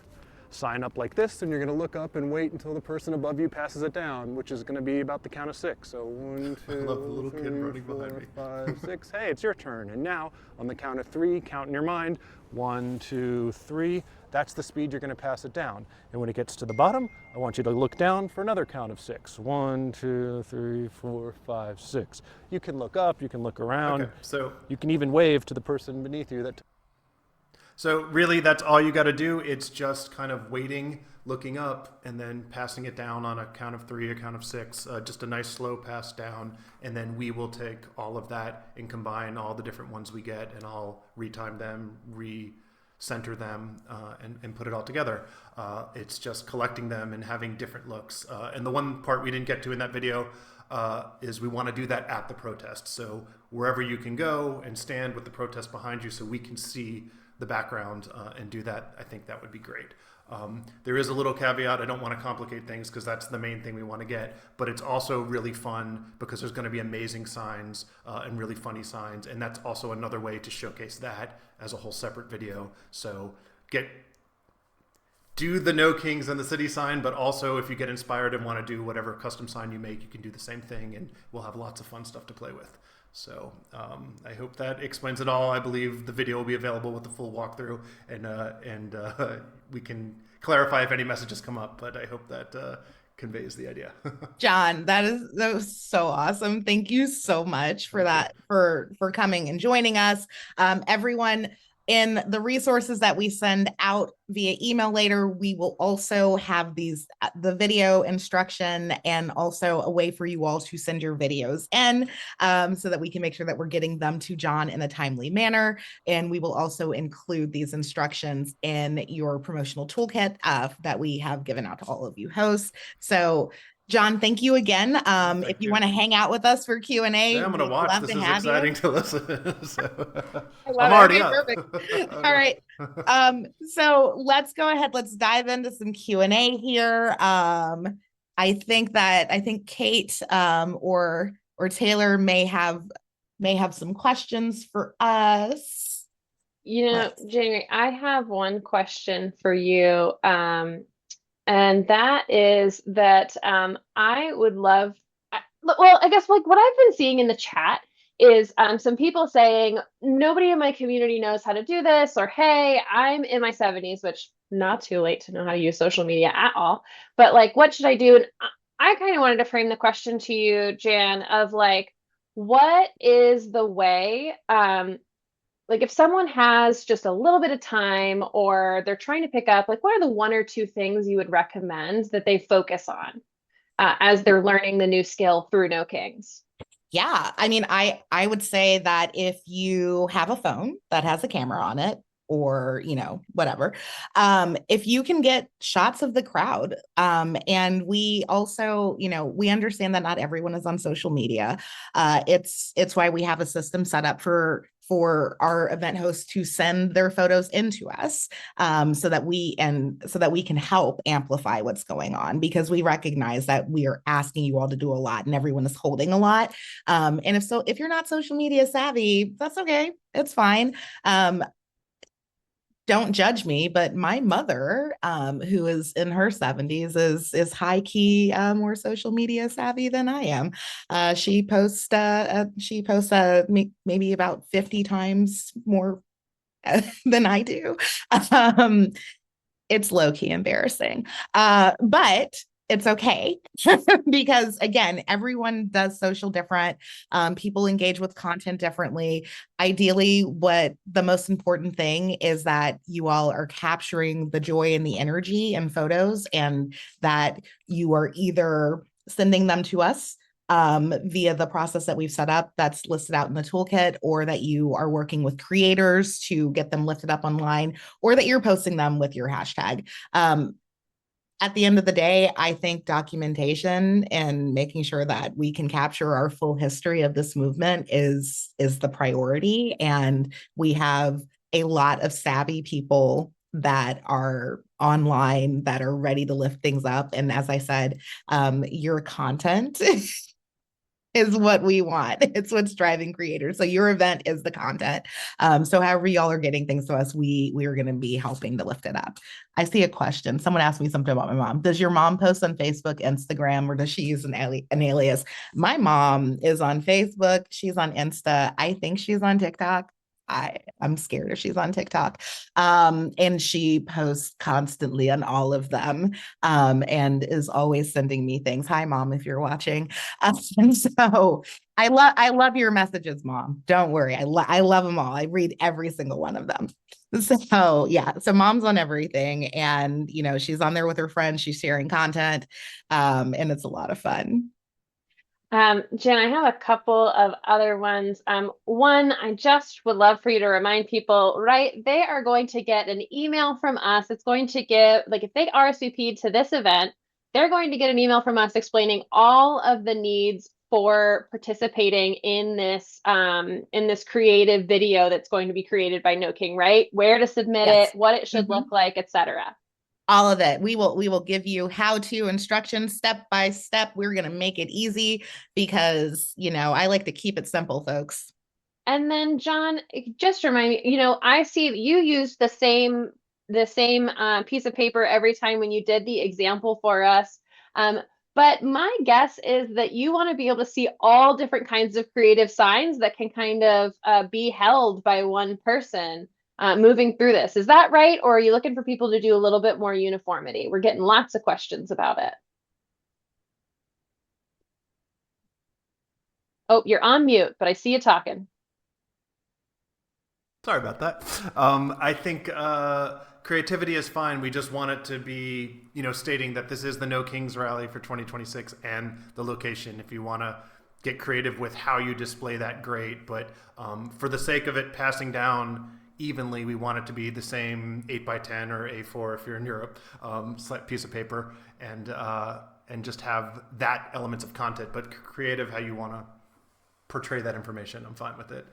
sign up like this, and you're going to look up and wait until the person above you passes it down, which is going to be about the count of 6. So 1, 2, I love the little kid 3, running 4, behind me. 5, 6. Hey, it's your turn. And now on the count of 3, count in your mind. 1, 2, 3. That's the speed you're going to pass it down. And when it gets to the bottom, I want you to look down for another count of 6. 1, 2, 3, 4, 5, 6. You can look up, you can look around. Okay, so You can even wave to the person beneath you. So really, that's all you got to do. It's just kind of waiting, looking up, and then passing it down on a count of 3, a count of 6, just a nice slow pass down. And then we will take all of that and combine all the different ones we get, and I'll retime them, recenter them, and put it all together. It's just collecting them and having different looks. And the one part we didn't get to in that video is we want to do that at the protest. So wherever you can go and stand with the protest behind you so we can see the background and do that, I think that would be great. There is a little caveat. I don't want to complicate things because that's the main thing we want to get, but it's also really fun because there's going to be amazing signs and really funny signs, and that's also another way to showcase that as a whole separate video. So do the No Kings and the city sign, but also if you get inspired and want to do whatever custom sign you make, you can do the same thing, and we'll have lots of fun stuff to play with. So I hope that explains it all. I believe the video will be available with the full walkthrough, and we can clarify if any messages come up, but I hope that conveys the idea. John, that was so awesome. Thank you so much for that, for coming and joining us. Everyone, in the resources that we send out via email later, we will also have the video instruction and also a way for you all to send your videos in, so that we can make sure that we're getting them to John in a timely manner. And we will also include these instructions in your promotional toolkit that we have given out to all of you hosts. So John, thank you again. If you want to hang out with us for Q&A, Yeah, I'm going to watch. This is exciting to listen. So, I'm already up. Perfect. All right. So let's go ahead. Let's dive into some Q&A here. I think Kate or Taylor may have some questions for us. Jamie, I have one question for you. And that is that I would love, I guess like what I've been seeing in the chat is some people saying nobody in my community knows how to do this, or hey, I'm in my 70s, which not too late to know how to use social media at all. But like, what should I do? And I kind of wanted to frame the question to you, Jan, of like, what is the way, like if someone has just a little bit of time or they're trying to pick up, like what are the 1 or 2 things you would recommend that they focus on as they're learning the new skill through No Kings? Yeah, I mean, I would say that if you have a phone that has a camera on it, or, you know, whatever. If you can get shots of the crowd, and we also, you know, we understand that not everyone is on social media. It's why we have a system set up for our event hosts to send their photos into us, so that we can help amplify what's going on, because we recognize that we are asking you all to do a lot and everyone is holding a lot. And if you're not social media savvy, that's okay. It's fine. Don't judge me, but my mother, who is in her 70s, is high key more social media savvy than I am. She posts maybe about 50 times more than I do. Um, it's low key embarrassing, but it's okay because again, everyone does social different. People engage with content differently. Ideally, what the most important thing is that you all are capturing the joy and the energy in photos, and that you are either sending them to us via the process that we've set up that's listed out in the toolkit, or that you are working with creators to get them lifted up online, or that you're posting them with your hashtag. At the end of the day, I think documentation and making sure that we can capture our full history of this movement is the priority. And we have a lot of savvy people that are online that are ready to lift things up. And as I said, your content is what we want. It's what's driving creators. So your event is the content. So however y'all are getting things to us, we are going to be helping to lift it up. I see a question. Someone asked me something about my mom. Does your mom post on Facebook, Instagram, or does she use an alias? My mom is on Facebook. She's on Insta. I think she's on TikTok. I'm scared if she's on TikTok. And she posts constantly on all of them, and is always sending me things. Hi, Mom, if you're watching. And so I love your messages, Mom. Don't worry. I love them all. I read every single one of them. So yeah, so Mom's on everything, and you know, she's on there with her friends. She's sharing content, and it's a lot of fun. Jen, I have a couple of other ones. One, I just would love for you to remind people, right? They are going to get an email from us. It's going to give, like, if they RSVP to this event, they're going to get an email from us explaining all of the needs for participating in this creative video that's going to be created by No King, right? Where to submit Yes. it, what it should look like, etc. All of it. We will give you how-to instructions step by step. We're going to make it easy because, you know, I like to keep it simple, folks. And then John, just remind me, you know, I see that you used the same piece of paper every time when you did the example for us. But my guess is that you want to be able to see all different kinds of creative signs that can kind of be held by one person moving through this. Is that right? Or are you looking for people to do a little bit more uniformity? We're getting lots of questions about it. Oh, you're on mute, but I see you talking. Sorry about that. I think creativity is fine. We just want it to be, you know, stating that this is the No Kings Rally for 2026 and the location. If you want to get creative with how you display that, great. But for the sake of it passing down evenly, we want it to be the same 8x10 or A4 if you're in Europe, piece of paper, and just have that elements of content. But creative, how you want to portray that information, I'm fine with it.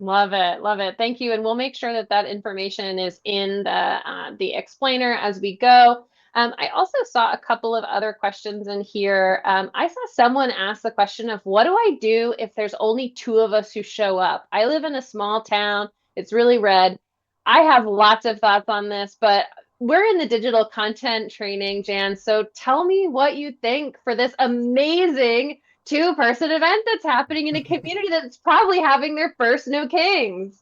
Love it. Love it. Thank you. And we'll make sure that that information is in the explainer as we go. I also saw a couple of other questions in here. I saw someone ask the question of, what do I do if there's only 2 of us who show up? I live in a small town. It's really red. I have lots of thoughts on this, but we're in the digital content training, Jan. So tell me what you think for this amazing 2-person event that's happening in a community that's probably having their first No Kings.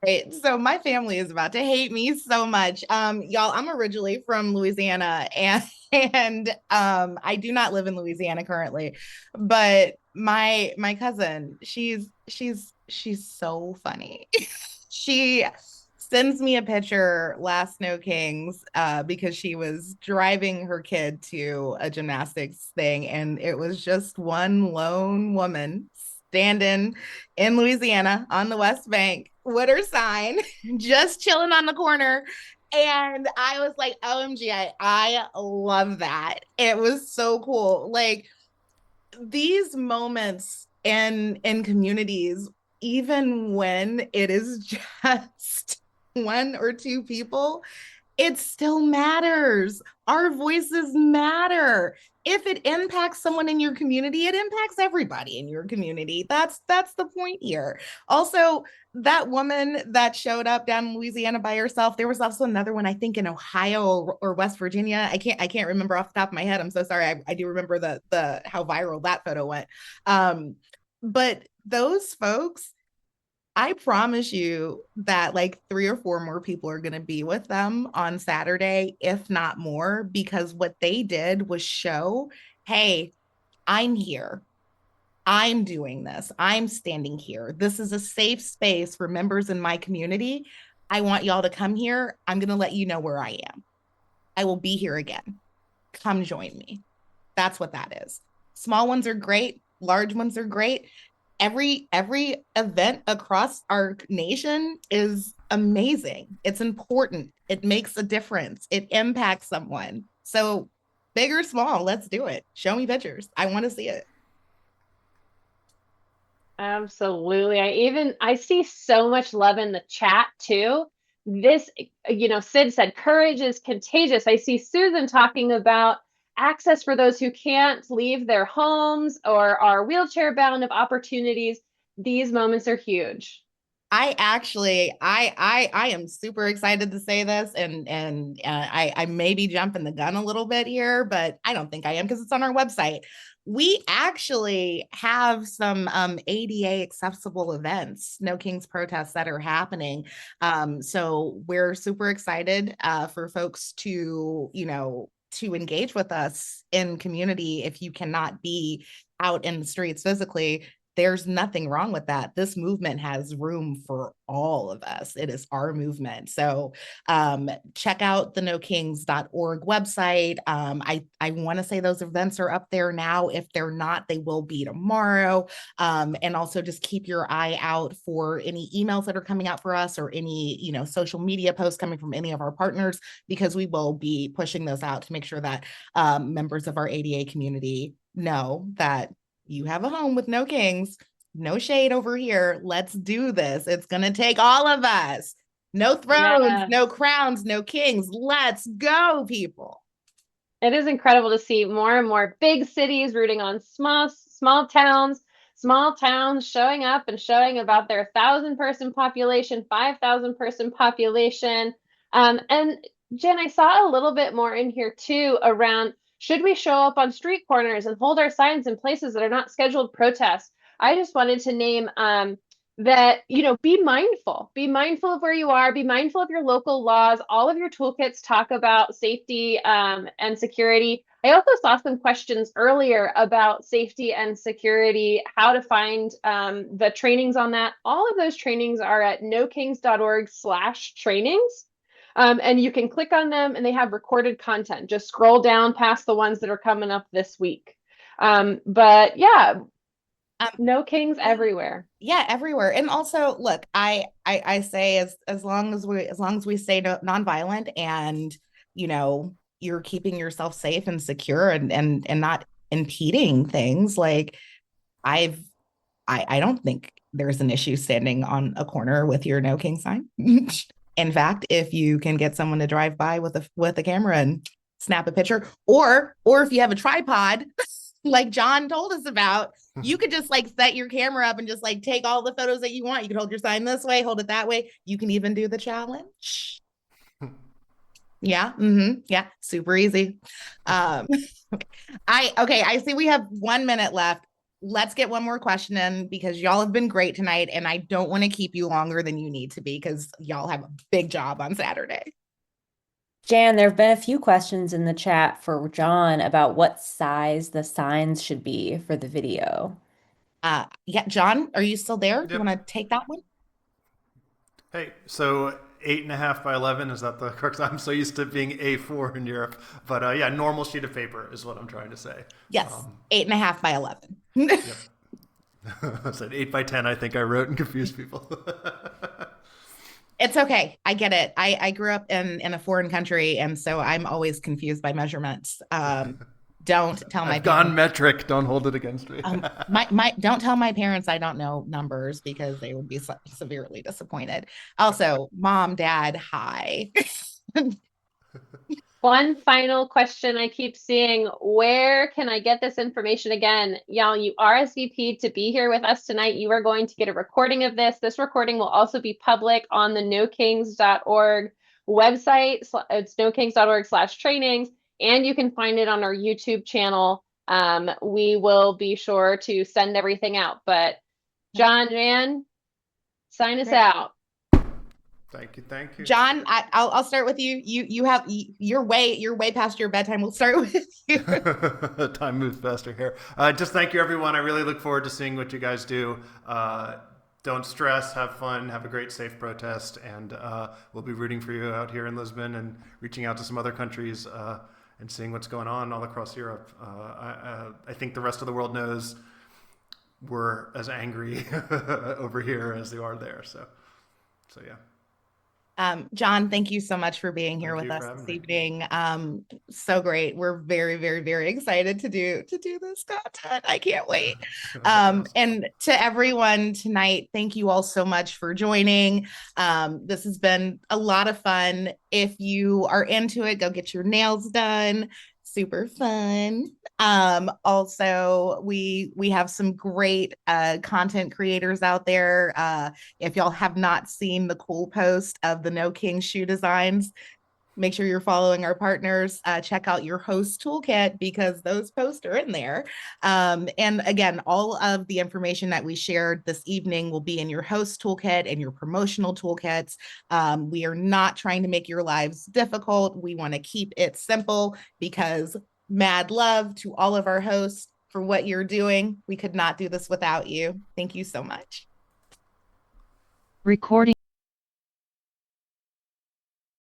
Right. So my family is about to hate me so much. Y'all, I'm originally from Louisiana, and I do not live in Louisiana currently, but my cousin, she's so funny. She sends me a picture last No Kings because she was driving her kid to a gymnastics thing, and it was just one lone woman standing in Louisiana on the West Bank with her sign, just chilling on the corner. And I was like, OMG, I love that. It was so cool. Like these moments in communities, even when it is just one or two people, it still matters. Our voices matter. If it impacts someone in your community, it impacts everybody in your community. That's the point here. Also, that woman that showed up down in Louisiana by herself, there was also another one, I think in Ohio or West Virginia. I can't remember off the top of my head. I'm so sorry. I do remember the how viral that photo went. But those folks, I promise you that like 3 or 4 more people are going to be with them on Saturday, if not more, because what they did was show, hey, I'm here. I'm doing this. I'm standing here. This is a safe space for members in my community. I want y'all to come here. I'm going to let you know where I am. I will be here again. Come join me. That's what that is. Small ones are great. Large ones are great. Every event across our nation is amazing. It's important. It makes a difference. It impacts someone. So big or small, let's do it. Show me pictures. I want to see it. Absolutely. I see so much love in the chat too. This, Sid said courage is contagious. I see Susan talking about access for those who can't leave their homes or are wheelchair bound of opportunities. These moments are huge. I am super excited to say this, and I may be jumping the gun a little bit here, but I don't think I am because it's on our website. We actually have some ADA accessible events, No Kings protests that are happening. So we're super excited for folks to, to engage with us in community. If you cannot be out in the streets physically, there's nothing wrong with that. This movement has room for all of us. It is our movement. So check out the nokings.org website. I want to say those events are up there now. If they're not, they will be tomorrow. And also just keep your eye out for any emails that are coming out for us or any, social media posts coming from any of our partners, because we will be pushing those out to make sure that members of our ADA community know that you have a home with No Kings. No shade over here. Let's do this. It's going to take all of us. No thrones, no crowns, no kings. Let's go, people. It is incredible to see more and more big cities rooting on small towns showing up and showing about their 1,000-person population, 5,000-person population. And Jen, I saw a little bit more in here too around, should we show up on street corners and hold our signs in places that are not scheduled protests? I just wanted to name that, be mindful of where you are, be mindful of your local laws. All of your toolkits talk about safety and security. I also saw some questions earlier about safety and security, how to find the trainings on that. All of those trainings are at nokings.org/trainings. And you can click on them and they have recorded content. Just scroll down past the ones that are coming up this week. But yeah, No Kings everywhere. Yeah, everywhere. And also, look, I say as long as we stay nonviolent and you're keeping yourself safe and secure and not impeding things, like I don't think there's an issue standing on a corner with your No King sign. In fact, if you can get someone to drive by with a camera and snap a picture, or if you have a tripod, like John told us about, you could just like set your camera up and just like take all the photos that you want. You can hold your sign this way, hold it that way. You can even do the challenge. Yeah. Yeah. Super easy. I see we have 1 minute left. Let's get one more question in because y'all have been great tonight and I don't want to keep you longer than you need to be because y'all have a big job on Saturday. Jan, there have been a few questions in the chat for John about what size the signs should be for the video. Yeah, John, are you still there? Yep. You want to take that one? Hey, so 8.5 by 11, is that the correct? I'm so used to being A4 in Europe, but yeah, normal sheet of paper is what I'm trying to say. Yes, 8.5 by 11. Yep. I said 8 by 10, I think I wrote and confused people. It's okay. I get it. I grew up in a foreign country, and so I'm always confused by measurements. Don't tell my I've gone parents. metric. Don't hold it against me. My don't tell my parents I don't know numbers because they would be severely disappointed. Also, mom, dad, hi. One final question I keep seeing, where can I get this information again? Y'all, you RSVP'd to be here with us tonight. You are going to get a recording of this. This recording will also be public on the nokings.org website. It's nokings.org/trainings, and you can find it on our YouTube channel. We will be sure to send everything out. But John, Jan, sign us Great. out. Thank you. Thank you. John, I'll start with you. You're way past your bedtime. We'll start with you. Time moves faster here. Just thank you, everyone. I really look forward to seeing what you guys do. Don't stress, have fun, have a great, safe protest, and we'll be rooting for you out here in Lisbon and reaching out to some other countries and seeing what's going on all across Europe. I think the rest of the world knows we're as angry over here as they are there. So yeah. John, thank you so much for being here Thank with you for us having this me. evening. So great. We're very excited to do this content. I can't wait. And to everyone tonight, thank you all so much for joining. This has been a lot of fun. If you are into it, go get your nails done. Super fun. Also, we have some great content creators out there. If y'all have not seen the cool post of the No King shoe designs, make sure you're following our partners. Check out your host toolkit because those posts are in there. And again, all of the information that we shared this evening will be in your host toolkit and your promotional toolkits. We are not trying to make your lives difficult. We want to keep it simple because mad love to all of our hosts for what you're doing. We could not do this without you. Thank you so much. Recording